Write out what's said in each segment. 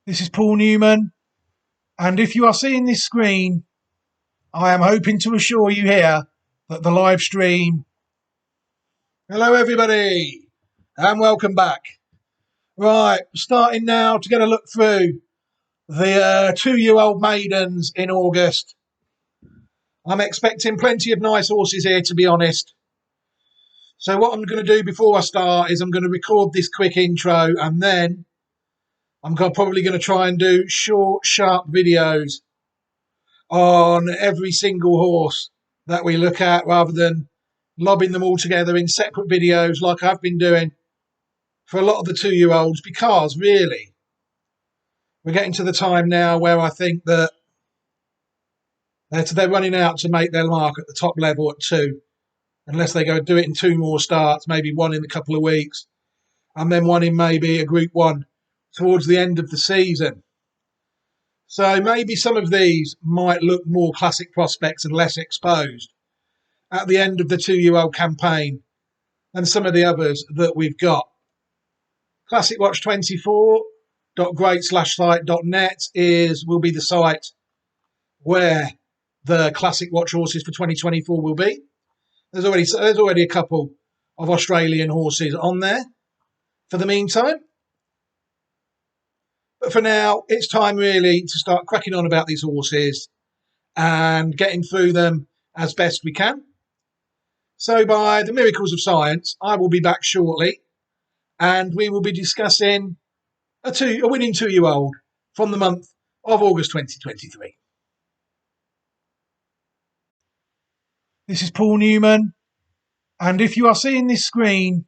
This is Paul Newman, and if you are seeing this screen, I am hoping to assure you here that the live stream. Hello, everybody, and welcome back. Right, starting now to get a look through the 2-year-old maidens in August. I'm expecting plenty of nice horses here, to be honest. So what I'm going to do before I start is I'm going to record this quick intro, and then I'm probably going to try and do short, sharp videos on every single horse that we look at rather than lobbing them all together in separate videos like I've been doing for a lot of the 2-year-olds, because really we're getting to the time now where I think that they're running out to make their mark at the top level at 2, unless they go do it in 2 more starts, maybe one in a couple of weeks and then one in maybe a Group 1 towards the end of the season. So maybe some of these might look more classic prospects and less exposed at the end of the 2-year-old campaign than some of the others that we've got. ClassicWatch24.great/site.net will be the site where the Classic Watch horses for 2024 will be. There's already a couple of Australian horses on there for the meantime. But for now, it's time really to start cracking on about these horses and getting through them as best we can. So by the miracles of science, I will be back shortly and we will be discussing a winning 2-year-old from the month of August 2023. This is Paul Newman, and if you are seeing this screen,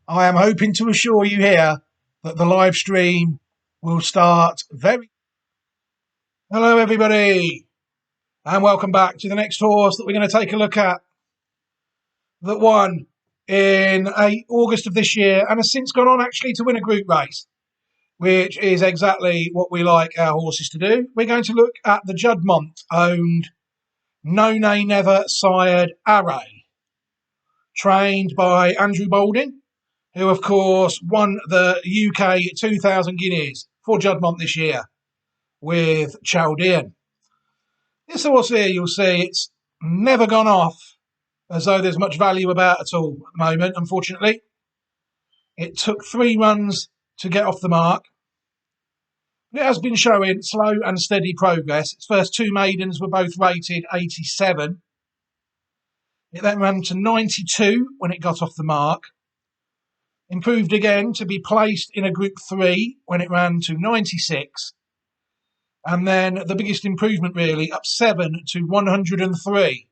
I am hoping to assure you here that the live stream will start very... Hello everybody, and welcome back to the next horse that we're going to take a look at, that won in August of this year and has since gone on actually to win a group race, which is exactly what we like our horses to do. We're going to look at the Juddmonte owned No Nay Never sired Array, trained by Andrew Balding, who of course won the UK 2000 Guineas for Juddmonte this year with Chaldean. This horse here, you'll see it's never gone off as though there's much value about at all at the moment, unfortunately. It took 3 runs to get off the mark. It has been showing slow and steady progress. Its first 2 maidens were both rated 87. It then ran to 92 when it got off the mark. Improved again to be placed in a Group 3 when it ran to 96. And then the biggest improvement really, up 7 to 103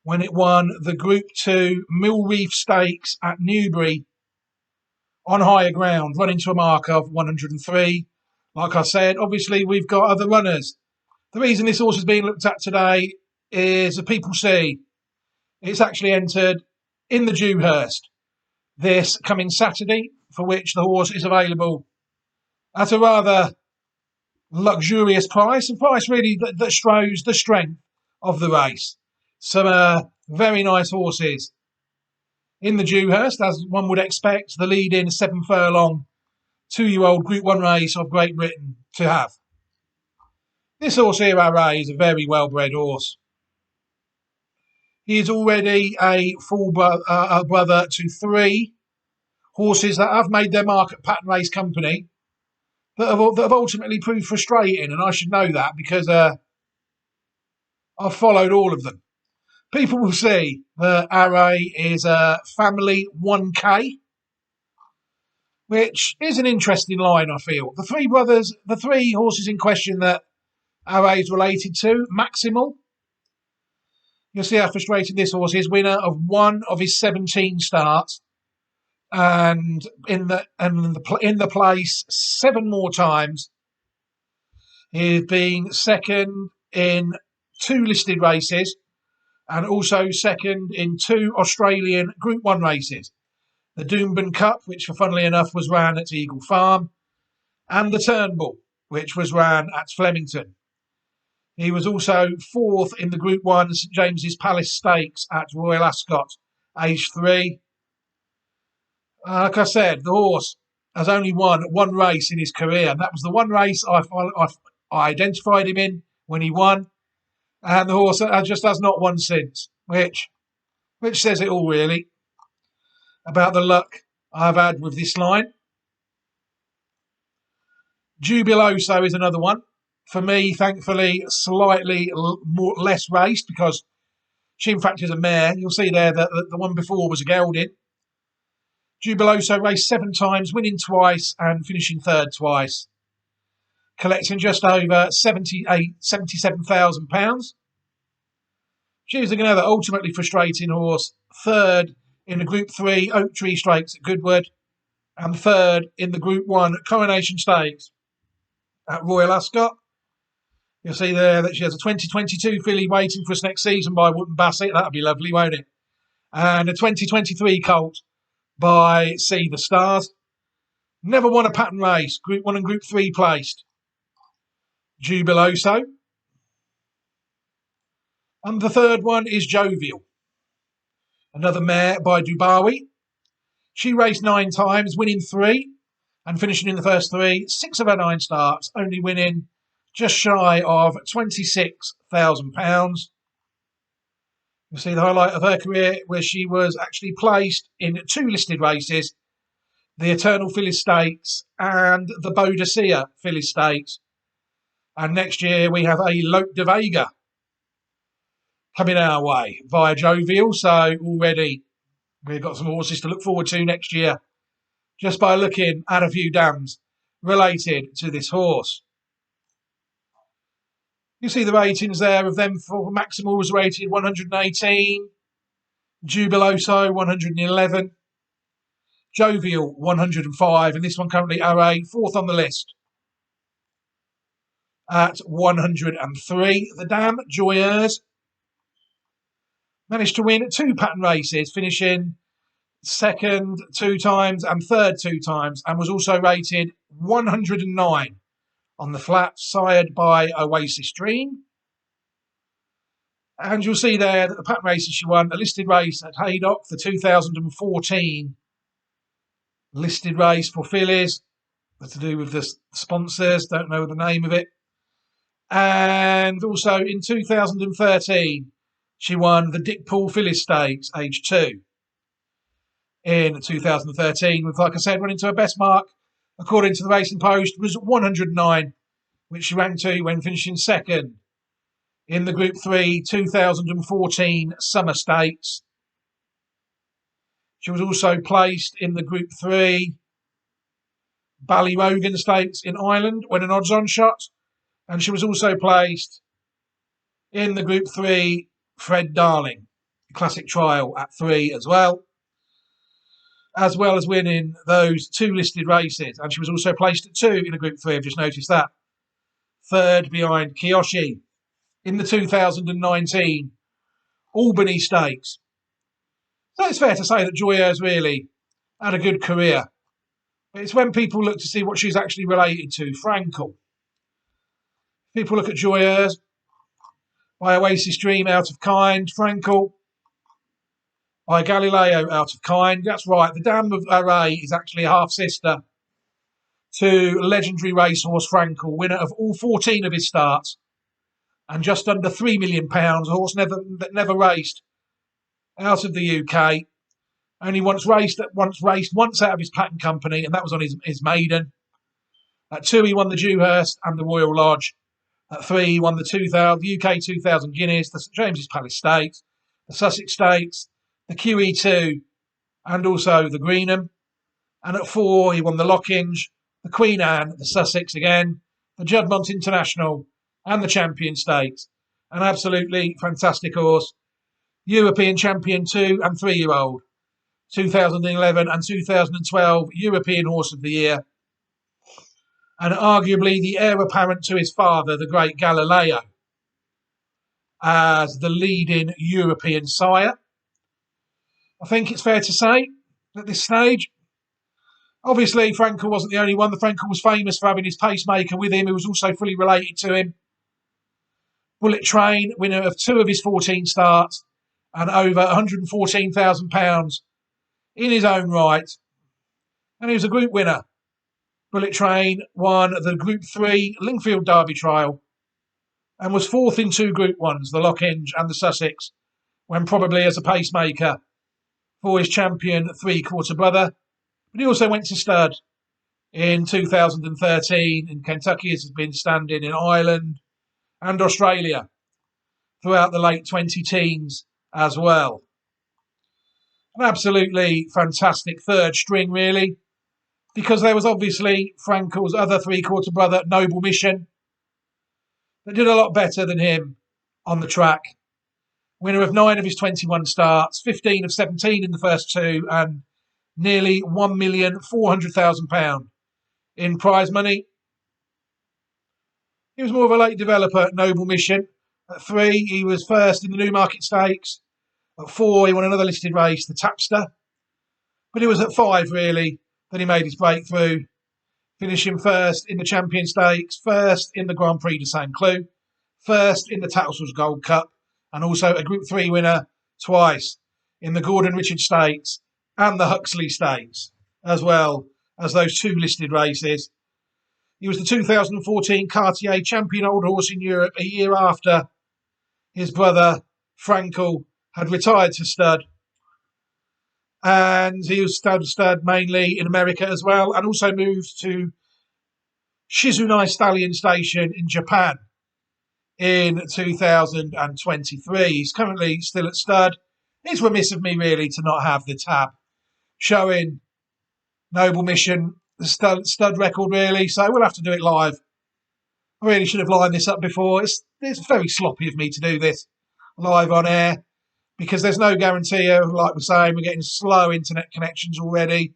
when it won the Group 2 Mill Reef Stakes at Newbury on higher ground, running to a mark of 103. Like I said, obviously we've got other runners. The reason this horse is being looked at today is the people see it's actually entered in the Dewhurst this coming Saturday, for which the horse is available at a rather luxurious price, a price really that shows the strength of the race. Some very nice horses in the Dewhurst, as one would expect the leading 7 furlong 2-year-old Group 1 race of Great Britain to have. This horse here, Array, is a very well-bred horse. He is already a full brother to 3 horses that have made their mark at Pattern Race Company that have ultimately proved frustrating, and I should know that because I've followed all of them. People will see that Array is a family 1K, which is an interesting line, I feel. The 3 brothers, the 3 horses in question that Array is related to, Maximal. You'll see how frustrated this horse is. Winner of 1 of his 17 starts, and in the place 7 more times. He's been second in 2 listed races, and also second in 2 Australian Group 1 races. The Doomben Cup, which funnily enough was ran at Eagle Farm, and the Turnbull, which was ran at Flemington. He was also 4th in the Group 1 St James's Palace Stakes at Royal Ascot, age 3. Like I said, the horse has only won one race in his career, and that was the one race I identified him in when he won. And the horse just has not won since, which says it all, really, about the luck I've had with this line. Jubiloso is another one. For me, thankfully, slightly less raced because she, in fact, is a mare. You'll see there that the one before was a gelding. Jubiloso raced 7 times, winning twice and finishing third twice, collecting just over £77,000. She was another ultimately frustrating horse, third in the Group 3 Oak Tree Stakes at Goodwood, and third in the Group 1 Coronation Stakes at Royal Ascot. You'll see there that she has a 2022 filly waiting for us next season by Wootton Bassett. That'll be lovely, won't it? And a 2023 colt by See the Stars. Never won a pattern race, Group 1 and Group 3 placed. Jubiloso. And the third one is Jovial, another mare by Dubawi. She raced 9 times, winning 3 and finishing in the first 3. 6 of her 9 starts, only winning just shy of £26,000. You'll see the highlight of her career where she was actually placed in 2 listed races, the Eternal Filly Stakes and the Bodicea Filly Stakes. And next year we have a Lope de Vega coming our way via Jovial. So already we've got some horses to look forward to next year just by looking at a few dams related to this horse. You see the ratings there of them. For Maximal was rated 118, Jubiloso 111, Jovial 105, and this one currently OA, 4th on the list at 103. The dam, Joyeuse, managed to win 2 pattern races, finishing second 2 times and third 2 times, and was also rated 109 on the flat, sired by Oasis Dream. And you'll see there that the pattern races she won, a listed race at Haydock, the 2014 listed race for fillies, to do with the sponsors, don't know the name of it. And also in 2013, she won the Dick Paul Filly Stakes, age 2. In 2013, with, like I said, running to her best mark, according to the Racing Post, was 109, which she ran to when finishing second in the Group 3 2014 Summer Stakes. She was also placed in the Group 3 Ballyrogan Stakes in Ireland when an odds-on shot, and she was also placed in the Group 3 Fred Darling Classic Trial at 3 as well as winning those 2 listed races. And she was also placed at 2 in a Group 3, I've just noticed that. Third behind Kiyoshi in the 2019 Albany Stakes. So it's fair to say that Joyeuse really had a good career. It's when people look to see what she's actually related to. Frankel. People look at Joyeuse by Oasis Dream, Out of Kind. Frankel by Galileo, Out of Kind. That's right, the dam of Array is actually a half-sister to legendary racehorse Frankel, winner of all 14 of his starts and just under £3 million, a horse that never raced out of the UK. Only once raced once out of his patent company, and that was on his maiden. At 2, he won the Dewhurst and the Royal Lodge. At 3, he won the UK 2000 Guineas, the St James's Palace Stakes, the Sussex Stakes, the QE2, and also the Greenham. And at 4, he won the Lockinge, the Queen Anne, the Sussex again, the Juddmonte International, and the Champion Stakes. An absolutely fantastic horse. European Champion 2 and 3-year-old. 2011 and 2012 European Horse of the Year. And arguably the heir apparent to his father, the great Galileo, as the leading European sire. I think it's fair to say at this stage, obviously Frankel wasn't the only one. The Frankel was famous for having his pacemaker with him, who was also fully related to him. Bullet Train, winner of 2 of his 14 starts and over £114,000 in his own right. And he was a group winner Bullet Train won the Group 3 Lingfield Derby trial and was fourth in two Group 1s, the Lockinge and the Sussex, when probably as a pacemaker for his champion three-quarter brother. But he also went to stud in 2013 in Kentucky, as has been standing in Ireland and Australia throughout the late 20 teens as well. An absolutely fantastic third string, really, because there was obviously Frankel's other three-quarter brother, Noble Mission, that did a lot better than him on the track. Winner of 9 of his 21 starts, 15 of 17 in the first two, and nearly £1,400,000 in prize money. He was more of a late developer at Noble Mission. At 3, he was first in the Newmarket Stakes. At 4, he won another listed race, the Tapster. But it was at 5, really, that he made his breakthrough, finishing first in the Champion Stakes, first in the Grand Prix de Saint-Cloud, first in the Tattersalls Gold Cup, and also a Group 3 winner twice in the Gordon Richards Stakes and the Huxley Stakes, as well as those two listed races. He was the 2014 Cartier Champion Old Horse in Europe a year after his brother Frankel had retired to stud. And he was stud mainly in America as well, and also moved to Shizunai Stallion Station in Japan in 2023. He's currently still at stud. It's remiss of me, really, to not have the tab showing Noble Mission, the stud record, really, so we'll have to do it live. I really should have lined this up before. It's very sloppy of me to do this live on air, because there's no guarantee of, like we're saying, we're getting slow internet connections already.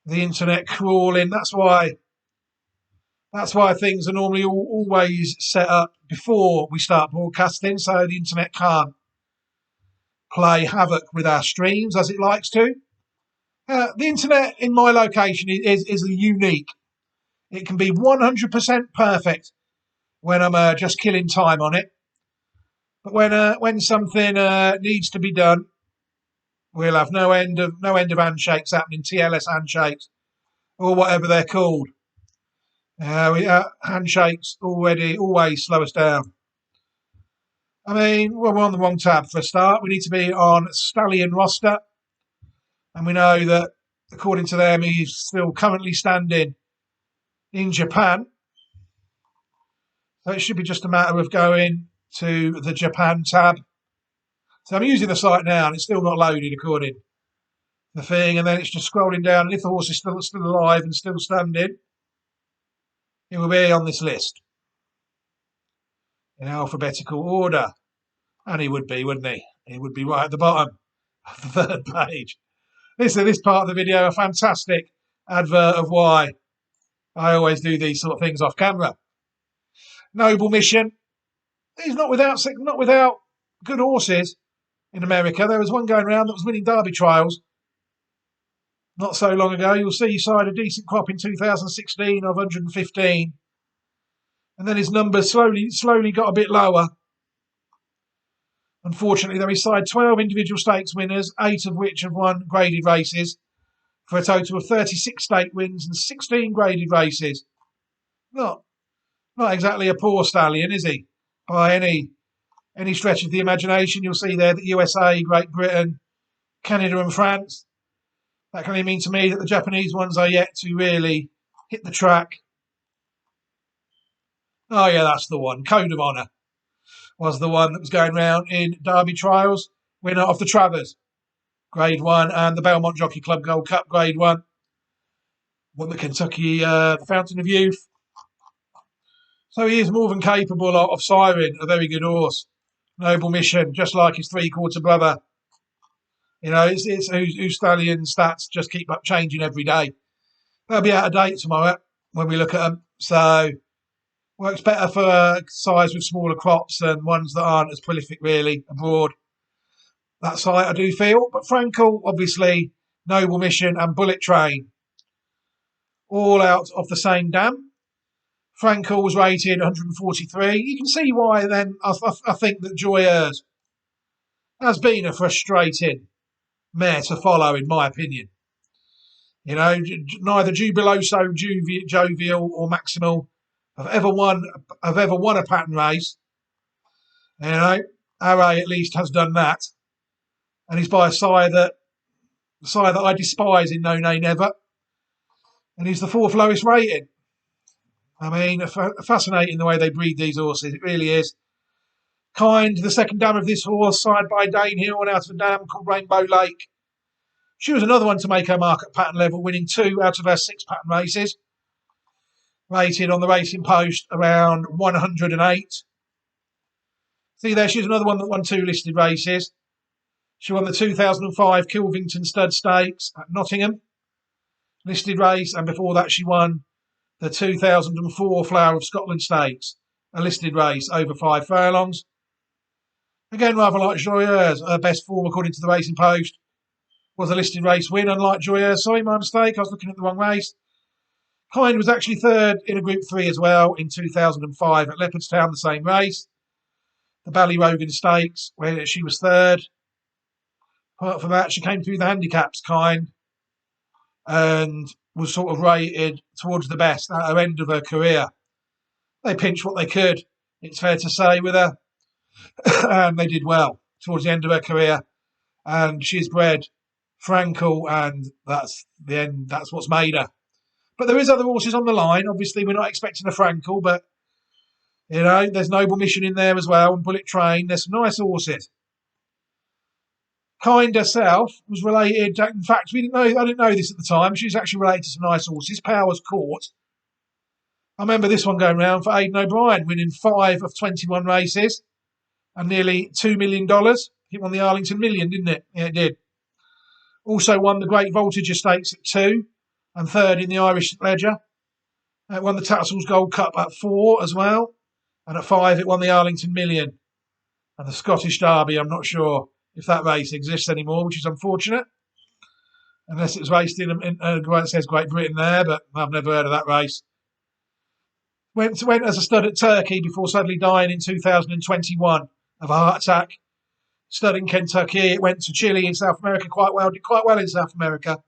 The internet crawling. That's why things are normally always set up before we start broadcasting, so the internet can't play havoc with our streams as it likes to. The internet in my location is unique. It can be 100% perfect when I'm just killing time on it. But when something needs to be done, we'll have no end of handshakes happening, TLS handshakes, or whatever they're called. Handshakes always slow us down. I mean, we're on the wrong tab for a start. We need to be on Stallion roster. And we know that, according to them, he's still currently standing in Japan. So it should be just a matter of going to the Japan tab. So I'm using the site now, and it's still not loaded according to the thing. And then it's just scrolling down. And if the horse is still alive and still standing, it will be on this list in alphabetical order. And he would be, wouldn't he? He would be right at the bottom of the third page. This part of the video, a fantastic advert of why I always do these sort of things off camera. Noble Mission. He's not without good horses in America. There was one going around that was winning Derby trials not so long ago. You'll see he signed a decent crop in 2016 of 115. And then his numbers slowly got a bit lower. Unfortunately, though, he signed 12 individual stakes winners, 8 of which have won graded races, for a total of 36 stake wins and 16 graded races. Not exactly a poor stallion, is he? By any stretch of the imagination. You'll see there that USA, Great Britain, Canada and France. That can only mean to me that the Japanese ones are yet to really hit the track. Oh yeah, that's the one. Code of Honour was the one that was going round in Derby trials. Winner of the Travers, Grade 1, and the Belmont Jockey Club Gold Cup, Grade 1. Won the Kentucky Fountain of Youth. So he is more than capable of siring a very good horse. Noble Mission, just like his three-quarter brother. You know, it's whose stallion stats just keep up changing every day. They'll be out of date tomorrow when we look at them. So works better for sides with smaller crops and ones that aren't as prolific, really, abroad. That site, I do feel. But Frankel, obviously, Noble Mission and Bullet Train, all out of the same dam. Frankel was rated 143. You can see why then I think that Joyeuse has been a frustrating mare to follow, in my opinion. You know, neither Jubiloso, Jovial, or Maximal have ever won a pattern race. You know, Array at least has done that, and he's by a sire that I despise in No Nay Never, and he's the fourth lowest rating. I mean, fascinating the way they breed these horses. It really is. Kind, the second dam of this horse, side by Dane Hill and out of a dam called Rainbow Lake. She was another one to make her mark at pattern level, winning 2 out of her 6 pattern races. Rated on the Racing Post around 108. See there, she's another one that won 2 listed races. She won the 2005 Kilvington Stud Stakes at Nottingham, listed race, and before that she won the 2004 Flower of Scotland Stakes, a listed race over 5 furlongs. Again, rather like Joyeuse, her best form according to the Racing Post was a listed race win, unlike Joyeuse. Sorry, my mistake, I was looking at the wrong race. Kind was actually third in a Group 3 as well in 2005 at Leopardstown, the same race. The Ballyrogan Stakes, where she was third. Apart from that, she came through the handicaps, Kind, and was sort of rated towards the best at her end of her career. They pinched what they could, it's fair to say, with her, and they did well towards the end of her career. And she's bred Frankel, and that's the end. That's what's made her. But there is other horses on the line. Obviously, we're not expecting a Frankel, but you know, there's Noble Mission in there as well, and Bullet Train. There's some nice horses. Kind herself was related. In fact, we didn't know. I didn't know this at the time. She's actually related to some nice horses. Powers Court. I remember this one going round for Aidan O'Brien, winning 5 of 21 races and nearly $2 million. It won the Arlington Million, didn't it? Yeah, it did. Also won the Great Voltage Stakes at 2 and third in the Irish Ledger. It won the Tattersall's Gold Cup at 4 as well. And at 5, it won the Arlington Million. And the Scottish Derby, I'm not sure if that race exists anymore, which is unfortunate. Unless it was raced it says Great Britain there, but I've never heard of that race. Went as a stud at Turkey before suddenly dying in 2021 of a heart attack. Stud in Kentucky. It went to Chile in South America did quite well in South America.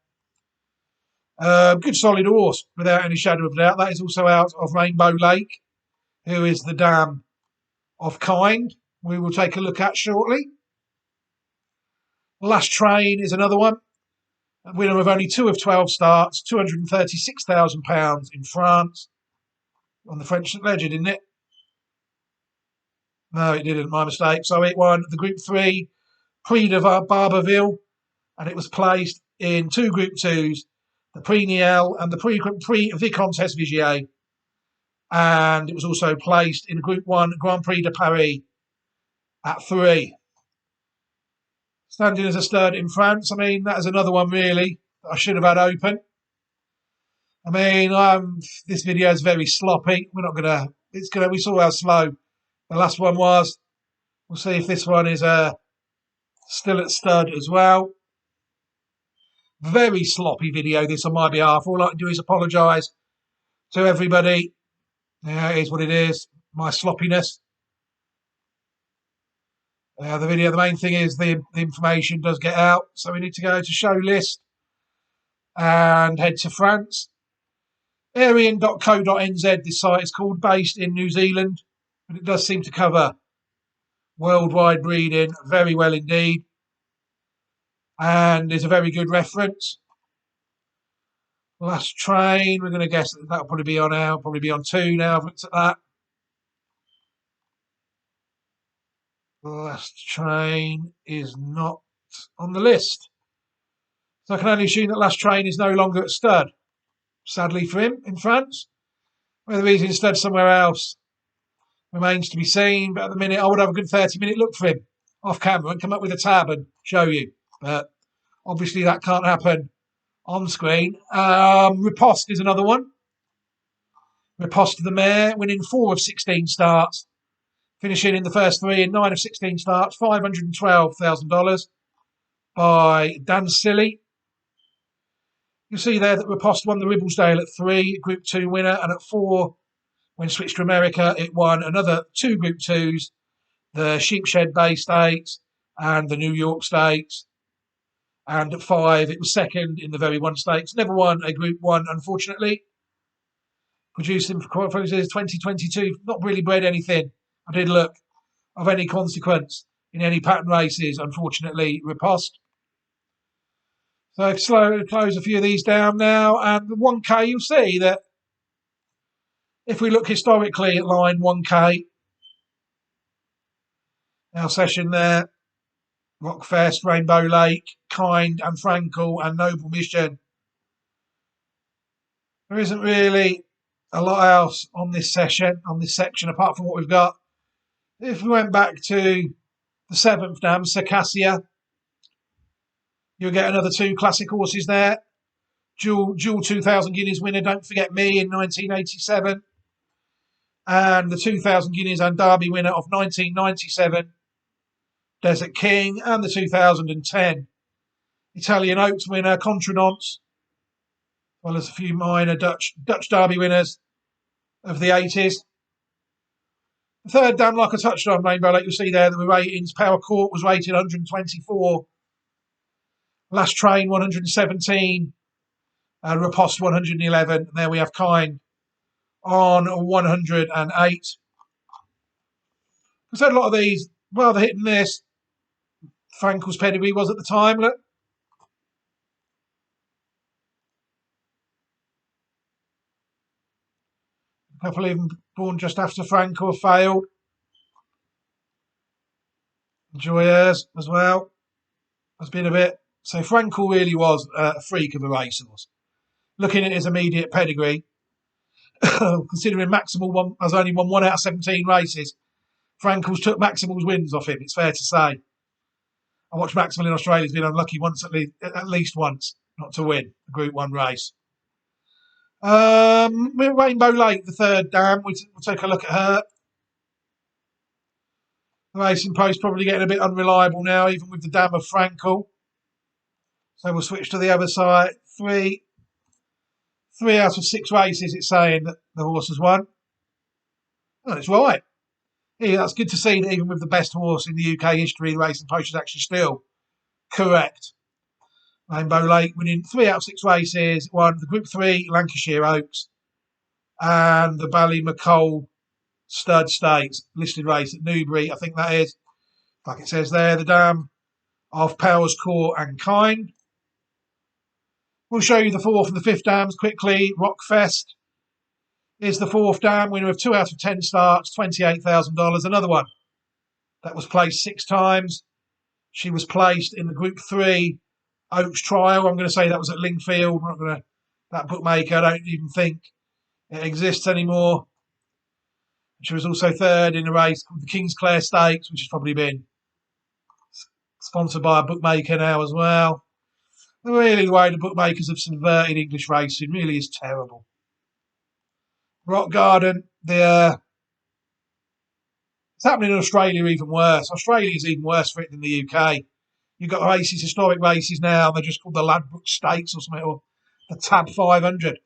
Good solid horse, without any shadow of a doubt. That is also out of Rainbow Lake, who is the dam of Kind, we will take a look at shortly. Last Train is another one. A winner of only 2 of 12 starts, £236,000 in France. On the French Ledger, didn't it? No, it didn't. My mistake. So it won the Group 3 Prix de Barberville, and it was placed in 2 Group 2s, the Prix Niel and the Prix Vicomtesse Vigier. And it was also placed in Group 1 Grand Prix de Paris at 3. Standing as a stud in France, I mean, that is another one really that I should have had open. I mean, this video is very sloppy. We saw how slow the last one was. We'll see if this one is still at stud as well. Very sloppy video, this on my behalf. All I can do is apologise to everybody. Yeah, it is what it is. My sloppiness. The main thing is the information does get out. So we need to go to show list and head to France. Arian.co.nz, this site is called, based in New Zealand, but it does seem to cover worldwide breeding very well indeed, and is a very good reference. Last Train, we're going to guess that'll probably be on 2 now. I've looked at that. Last Train is not on the list, so I can only assume that Last Train is no longer at stud. Sadly for him, in France. Whether he's instead somewhere else remains to be seen, but at the minute I would have a good 30-minute look for him off camera and come up with a tab and show you. But obviously that can't happen on screen. Riposte is another one. Riposte the mare, winning 4 of 16 starts, finishing in the first 3 in 9 of 16 starts, $512,000 by Dan Silly. You see there that Riposte won the Ribblesdale at 3, Group 2 winner, and at 4, when switched to America, it won another 2 Group 2s, the Sheepshed Bay Stakes and the New York Stakes. And at 5, it was second in the very one stakes. Never won a Group 1, unfortunately. Produced him for qualifiers 2022. Not really bred anything. I did look of any consequence in any pattern races. Unfortunately, riposte. So slowly close a few of these down now. And the 1K, you'll see that if we look historically at line 1K, our session there, Rockfest, Rainbow Lake, Kind and Frankel and Noble Mission. There isn't really a lot else on this section, apart from what we've got. If we went back to the 7th dam, Circassia, you'll get another 2 classic horses there. Dual 2,000 guineas winner, Don't Forget Me, in 1987. And the 2,000 guineas and Derby winner of 1997, Desert King, and the 2010 Italian Oaks winner, Contrenance, as well as a few minor Dutch Derby winners of the 80s. The 3rd dam, like I touched on, Rainbow Lake, you'll see there that the ratings. Power Court was rated 124. Last Train 117. Riposte 111. And there we have Kind on 108. I said a lot of these rather hit and miss. Frankel's pedigree was at the time. Look. A couple even born just after Frankel have failed. Joyeurs as well has been a bit. So Frankel really was a freak of a racehorse. Looking at his immediate pedigree, considering Maximal has only won 1 out of 17 races, Frankel's took Maximal's wins off him, it's fair to say. I watched Maximal in Australia. He's been unlucky once, at least once, not to win a Group 1 race. Rainbow Lake, the 3rd dam, we'll take a look at her. The Racing Post probably getting a bit unreliable now, even with the dam of Frankel. So we'll switch to the other side. 3 out of 6 races, it's saying that the horse has won. Well, it's right. Yeah, that's good to see that even with the best horse in the UK history, the Racing Post is actually still correct. Rainbow Lake winning 3 out of 6 races, won the Group 3 Lancashire Oaks and the Ballymacole Stud Stakes listed race at Newbury. I think that is, like it says there, the dam of Powers Court and Kind. We'll show you the 4th and the 5th dams quickly. Rockfest is the 4th dam, winner of 2 out of 10 starts, $28,000. Another one that was placed 6 times. She was placed in the Group 3 Oaks Trial. I'm going to say that was at Lingfield. I'm not going to, that bookmaker, I don't even think it exists anymore. She was also 3rd in a race called the Kingsclere Stakes, which has probably been sponsored by a bookmaker now as well. Really, the way the bookmakers have subverted English racing really is terrible. Rock Garden, it's happening in Australia even worse. Australia is even worse for it than the UK. You've got races, historic races now, they're just called the Ladbroke Stakes or something, or the Tab 500.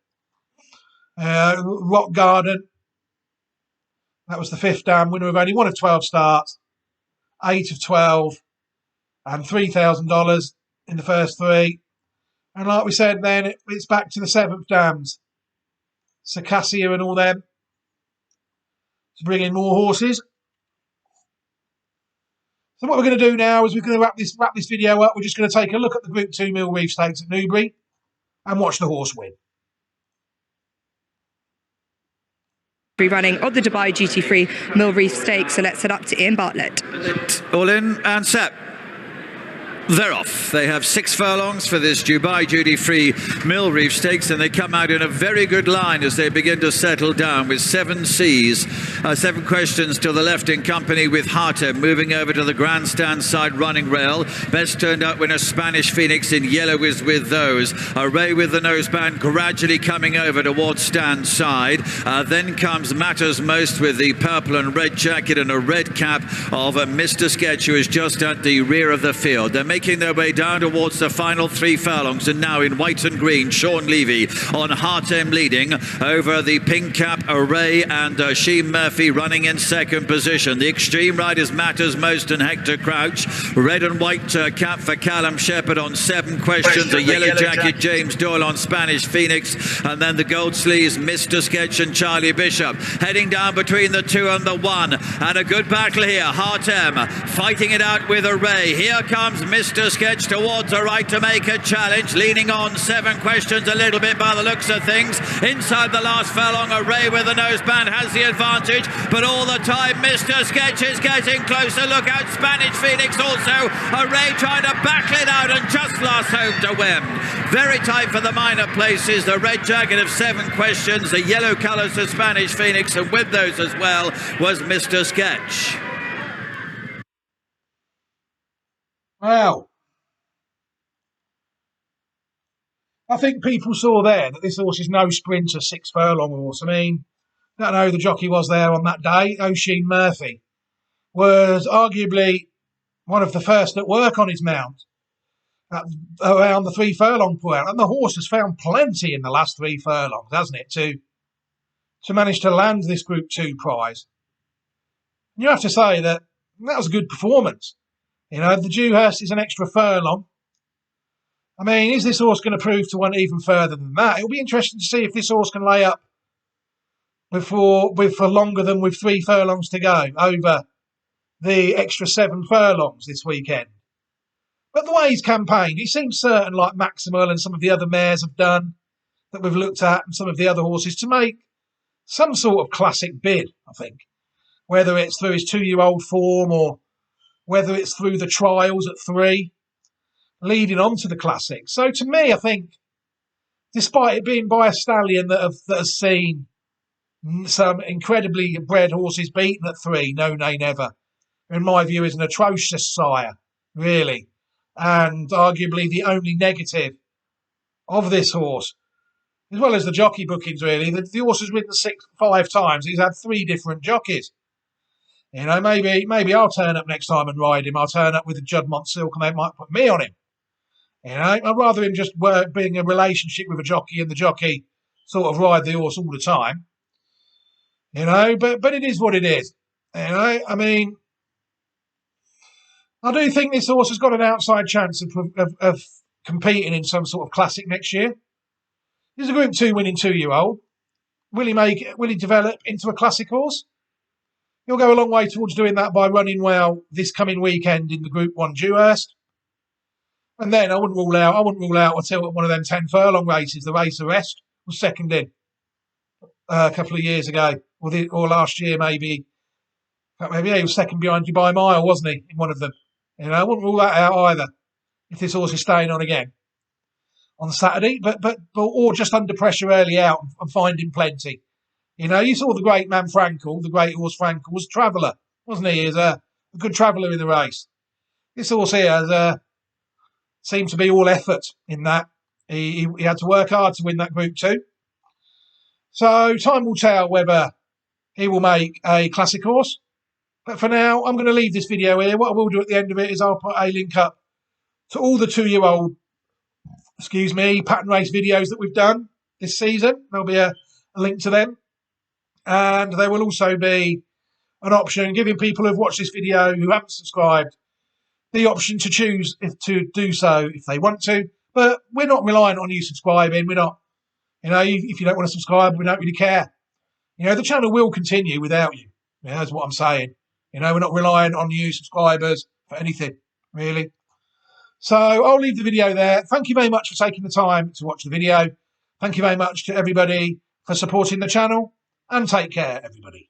Rock Garden, that was the 5th dam, winner of only 1 of 12 starts, 8 of 12, and $3,000 in the first 3. And like we said then, it's back to the 7th dams. Circassia and all them to bring in more horses. So what we're going to do now is we're going to wrap this video up. We're just going to take a look at the Group 2 Mill Reef Stakes at Newbury and watch the horse win. Running of the Dubai Duty-Free Mill Reef Stakes. So let's head up to Ian Bartlett. All in and set. They're off. They have 6 furlongs for this Dubai Duty-Free Mill Reef Stakes, and they come out in a very good line as they begin to settle down with 7 C's. 7 questions to the left in company with Hartem, moving over to the grandstand side running rail. Best turned up winner Spanish Phoenix in yellow is with those. Array with the noseband gradually coming over towards stand side. Then comes Matters Most with the purple and red jacket and a red cap of Mr. Sketch, who is just at the rear of the field. They're making making their way down towards the final 3 furlongs. And now in white and green, Sean Levy on Hartem leading over the pink cap Array, and Sheen Murphy running in second position. The Extreme Riders Matters Most and Hector Crouch. Red and white cap for Callum Shepherd on 7 questions. A yellow jacket James Doyle on Spanish Phoenix. And then the gold sleeves Mr. Sketch and Charlie Bishop. Heading down between the 2 and the 1. And a good battle here. Hartem fighting it out with Array. Here comes Mr. Sketch towards the right to make a challenge. Leaning on 7 questions a little bit by the looks of things. Inside the last furlong, Array with the noseband has the advantage. But all the time, Mr. Sketch is getting closer. Look out, Spanish Phoenix also. Array trying to battle it out and just last home to win. Very tight for the minor places. The red jacket of 7 questions. The yellow colours of Spanish Phoenix. And with those as well was Mr. Sketch. Wow. I think people saw there that this horse is no sprinter, 6 furlong horse. I mean, I don't know who the jockey was there on that day. Sheen Murphy was arguably one of the first at work on his mount around the 3 furlong point. And the horse has found plenty in the last 3 furlongs, hasn't it, to manage to land this Group 2 prize. And you have to say that was a good performance. You know, the Dewhurst is an extra furlong. I mean, is this horse going to prove to want even further than that? It'll be interesting to see if this horse can lay up for longer than with 3 furlongs to go over the extra 7 furlongs this weekend. But the way he's campaigned, he seems certain, like Maximal and some of the other mares have done that we've looked at, and some of the other horses, to make some sort of classic bid, I think. Whether it's through his 2-year-old form or whether it's through the trials at 3, leading on to the classic. So to me, I think, despite it being by a stallion that has seen some incredibly bred horses beaten at 3, No Nay Never, in my view, is an atrocious sire, really. And arguably the only negative of this horse, as well as the jockey bookings, really. The horse has ridden 5 times. He's had 3 different jockeys. You know, maybe I'll turn up next time and ride him. I'll turn up with a Juddmonte Silk and they might put me on him. You know, I'd rather him just being a relationship with a jockey and the jockey sort of ride the horse all the time. You know, but it is what it is. You know, I mean, I do think this horse has got an outside chance of competing in some sort of classic next year. He's a Group 2 winning 2-year-old. Will he develop into a classic horse? He'll go a long way towards doing that by running well this coming weekend in the Group 1 Dewhurst. And then I wouldn't rule out until one of them 10 furlong races, the Race Arrest, was second in a couple of years ago, or last year maybe. Maybe he was second behind Dubai Mile, wasn't he, in one of them? You know, I wouldn't rule that out either if this horse is staying on again on Saturday, or just under pressure early out and finding plenty. You know, you saw the great man Frankel, the great horse Frankel, was a traveller, wasn't he? He was a good traveller in the race. This horse here seemed to be all effort in that. He had to work hard to win that Group 2. So time will tell whether he will make a classic horse. But for now, I'm going to leave this video here. What I will do at the end of it is I'll put a link up to all the 2-year-old, pattern race videos that we've done this season. There'll be a link to them. And there will also be an option giving people who've watched this video who haven't subscribed the option to choose to do so if they want to. But we're not reliant on you subscribing. We're not, if you don't want to subscribe, we don't really care. You know, the channel will continue without you. That's what I'm saying. You know, we're not reliant on you subscribers for anything, really. So I'll leave the video there. Thank you very much for taking the time to watch the video. Thank you very much to everybody for supporting the channel. And take care, everybody.